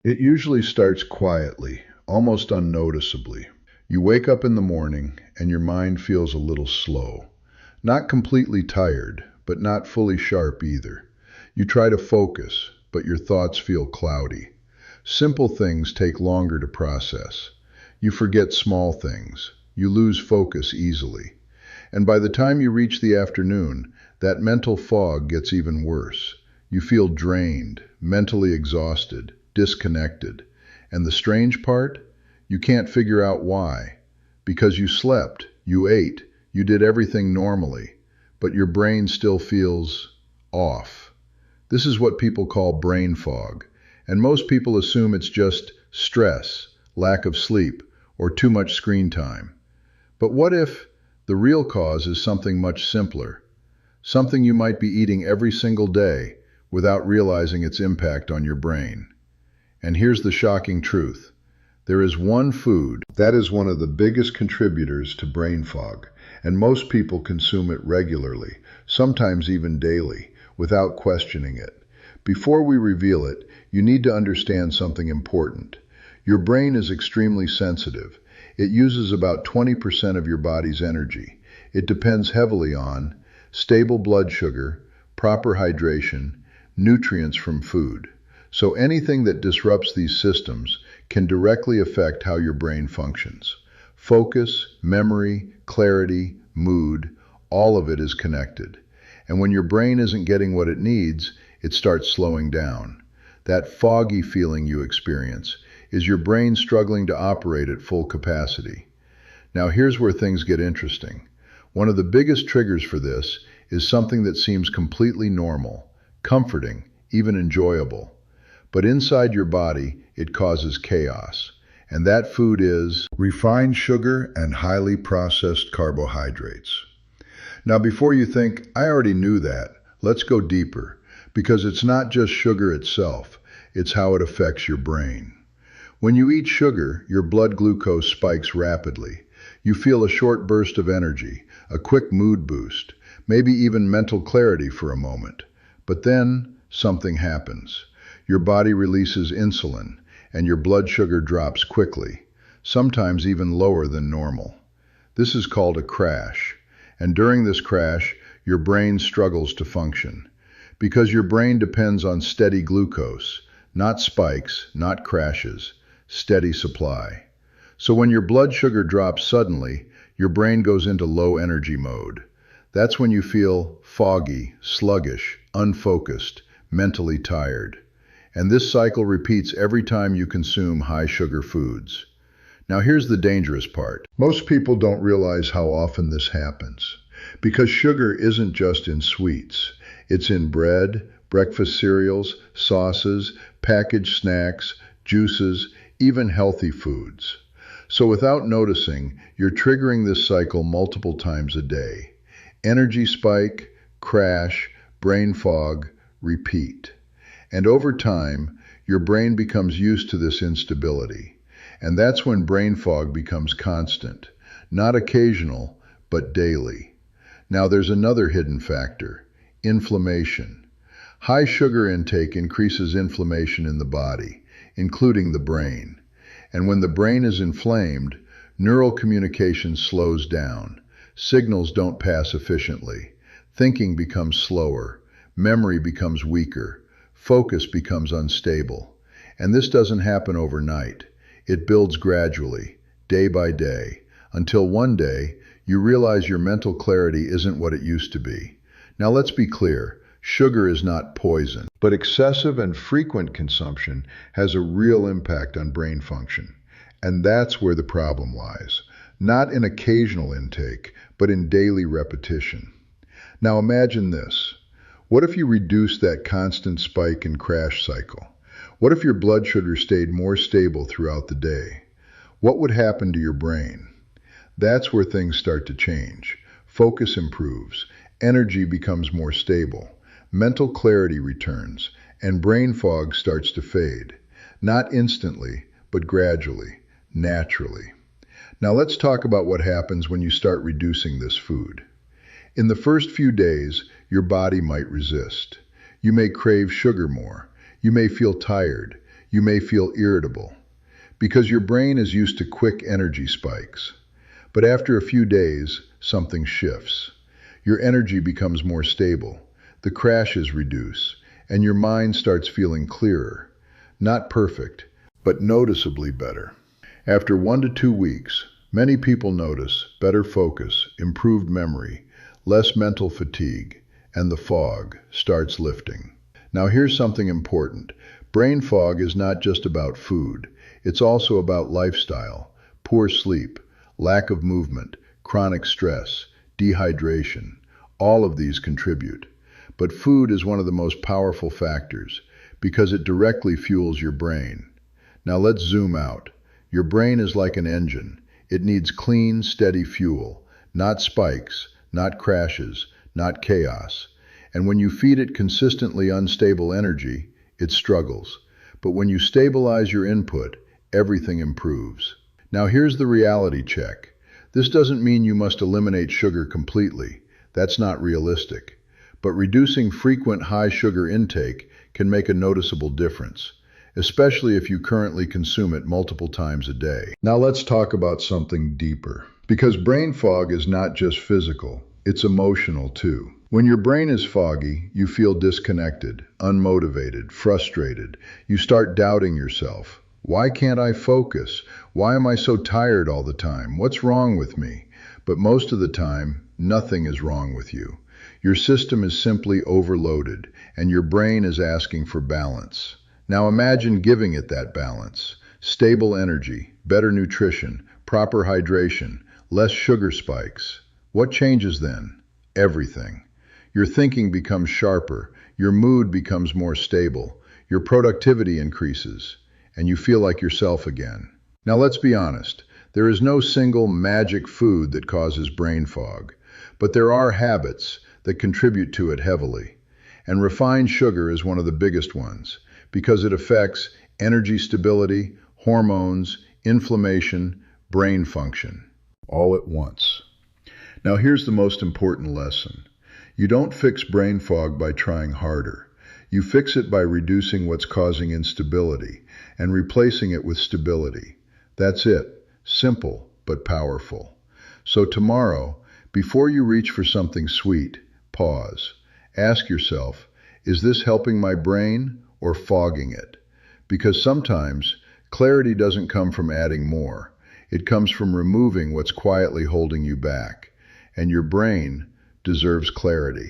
It usually starts quietly, almost unnoticeably. You wake up in the morning and your mind feels a little slow. Not completely tired, but not fully sharp either. You try to focus, but your thoughts feel cloudy. Simple things take longer to process. You forget small things. You lose focus easily. And by the time you reach the afternoon, that mental fog gets even worse. You feel drained, mentally exhausted, disconnected. And the strange part? You can't figure out why. Because you slept, you ate, you did everything normally, but your brain still feels off. This is what people call brain fog, and most people assume it's just stress, lack of sleep, or too much screen time. But what if the real cause is something much simpler? Something you might be eating every single day without realizing its impact on your brain. And here's the shocking truth. There is one food that is one of the biggest contributors to brain fog, and most people consume it regularly, sometimes even daily, without questioning it. Before we reveal it, you need to understand something important. Your brain is extremely sensitive. It uses about 20% of your body's energy. It depends heavily on stable blood sugar, proper hydration, nutrients from food. So anything that disrupts these systems can directly affect how your brain functions. Focus, memory, clarity, mood, all of it is connected. And when your brain isn't getting what it needs, it starts slowing down. That foggy feeling you experience is your brain struggling to operate at full capacity. Now here's where things get interesting. One of the biggest triggers for this is something that seems completely normal, comforting, even enjoyable. But inside your body, it causes chaos. And that food is refined sugar and highly processed carbohydrates. Now, before you think, I already knew that, let's go deeper, because it's not just sugar itself, it's how it affects your brain. When you eat sugar, your blood glucose spikes rapidly. You feel a short burst of energy, a quick mood boost, maybe even mental clarity for a moment. But then, something happens. Your body releases insulin, and your blood sugar drops quickly, sometimes even lower than normal. This is called a crash, and during this crash, your brain struggles to function. Because your brain depends on steady glucose, not spikes, not crashes, steady supply. So when your blood sugar drops suddenly, your brain goes into low energy mode. That's when you feel foggy, sluggish, unfocused, mentally tired. And this cycle repeats every time you consume high sugar foods. Now here's the dangerous part. Most people don't realize how often this happens. Because sugar isn't just in sweets. It's in bread, breakfast cereals, sauces, packaged snacks, juices, even healthy foods. So without noticing, you're triggering this cycle multiple times a day. Energy spike, crash, brain fog, repeat. And over time, your brain becomes used to this instability. And that's when brain fog becomes constant, not occasional, but daily. Now there's another hidden factor, inflammation. High sugar intake increases inflammation in the body, including the brain. And when the brain is inflamed, neural communication slows down. Signals don't pass efficiently. Thinking becomes slower. Memory becomes weaker. Focus becomes unstable. And this doesn't happen overnight. It builds gradually, day by day, until one day you realize your mental clarity isn't what it used to be. Now let's be clear, sugar is not poison, but excessive and frequent consumption has a real impact on brain function. And that's where the problem lies. Not in occasional intake, but in daily repetition. Now imagine this. What if you reduced that constant spike and crash cycle? What if your blood sugar stayed more stable throughout the day? What would happen to your brain? That's where things start to change. Focus improves, energy becomes more stable, mental clarity returns, and brain fog starts to fade. Not instantly, but gradually, naturally. Now let's talk about what happens when you start reducing this food. In the first few days, your body might resist. You may crave sugar more. You may feel tired. You may feel irritable because your brain is used to quick energy spikes. But after a few days, something shifts. Your energy becomes more stable, the crashes reduce, and your mind starts feeling clearer. Not perfect, but noticeably better. After 1 to 2 weeks, many people notice better focus, improved memory, less mental fatigue, and the fog starts lifting. Now here's something important. Brain fog is not just about food. It's also about lifestyle, poor sleep, lack of movement, chronic stress, dehydration. All of these contribute. But food is one of the most powerful factors because it directly fuels your brain. Now let's zoom out. Your brain is like an engine. It needs clean, steady fuel, not spikes, not crashes, not chaos. And when you feed it consistently unstable energy, it struggles. But when you stabilize your input, everything improves. Now here's the reality check. This doesn't mean you must eliminate sugar completely. That's not realistic. But reducing frequent high sugar intake can make a noticeable difference, especially if you currently consume it multiple times a day. Now let's talk about something deeper. Because brain fog is not just physical, it's emotional too. When your brain is foggy, you feel disconnected, unmotivated, frustrated. You start doubting yourself. Why can't I focus? Why am I so tired all the time? What's wrong with me? But most of the time, nothing is wrong with you. Your system is simply overloaded, and your brain is asking for balance. Now imagine giving it that balance. Stable energy, better nutrition, proper hydration, less sugar spikes. What changes then? Everything. Your thinking becomes sharper, your mood becomes more stable, your productivity increases, and you feel like yourself again. Now let's be honest, there is no single magic food that causes brain fog, but there are habits that contribute to it heavily. And refined sugar is one of the biggest ones, because it affects energy stability, hormones, inflammation, brain function, all at once. Now here's the most important lesson. You don't fix brain fog by trying harder. You fix it by reducing what's causing instability and replacing it with stability. That's it. Simple, but powerful. So tomorrow, before you reach for something sweet, pause. Ask yourself, is this helping my brain or fogging it? Because sometimes clarity doesn't come from adding more. It comes from removing what's quietly holding you back. And your brain deserves clarity.